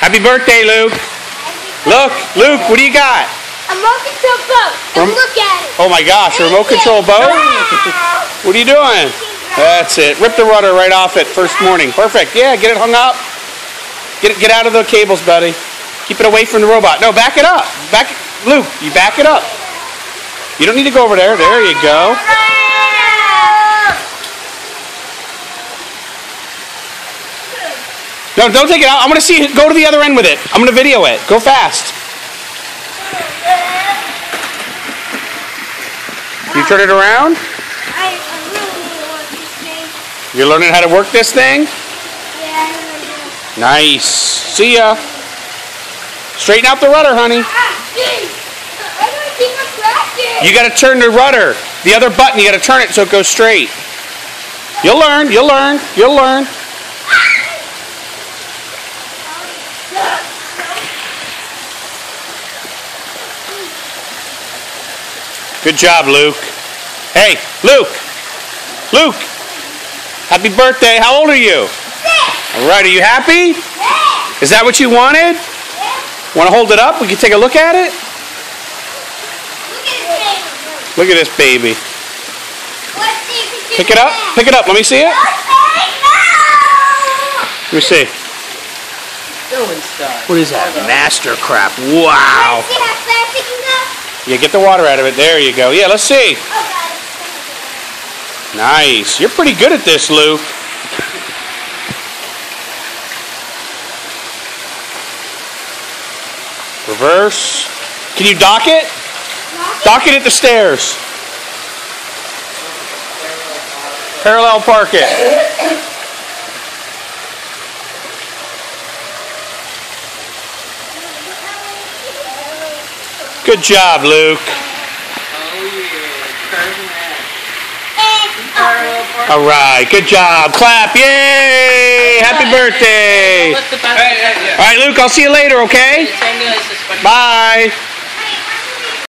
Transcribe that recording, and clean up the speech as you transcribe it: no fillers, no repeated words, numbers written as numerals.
Happy birthday, Luke. Look, Luke, what do you got? A remote control boat. And look at it. Oh my gosh, a remote control boat? What are you doing? That's it. Rip the rudder right off it first morning. Perfect. Yeah, get it hung up. Get out of the cables, buddy. Keep it away from the robot. No, back it up. Luke, you back it up. You don't need to go over there. There you go. No, don't take it out. I want to see it. Go to the other end with it. I'm going to video it. Go fast. You turn it around? I really want this thing. You're learning how to work this thing? Yeah, I really do. Nice. See ya. Straighten out the rudder, honey. I don't think I'm practicing. You got to turn the rudder. The other button, you got to turn it so it goes straight. You'll learn. You'll learn. You'll learn. Good job, Luke. Hey, Luke. Luke. Happy birthday. How old are you? 6. All right, are you happy? Yeah. Is that what you wanted? Yeah. Want to hold it up? We can take a look at it? Look at this Look at this baby. baby. Let's see if we can Pick it up. Pick it up. Let me see it. Let me see. What is that? Master crap. Wow. See how fast it can go? Yeah, get the water out of it. There you go. Yeah, let's see. Oh, God. Nice. You're pretty good at this, Luke. Reverse. Can you dock it? Dock it at the stairs. Parallel park it. Good job, Luke. All right, good job. Clap, yay! Happy birthday. All right, Luke, I'll see you later, okay? Bye.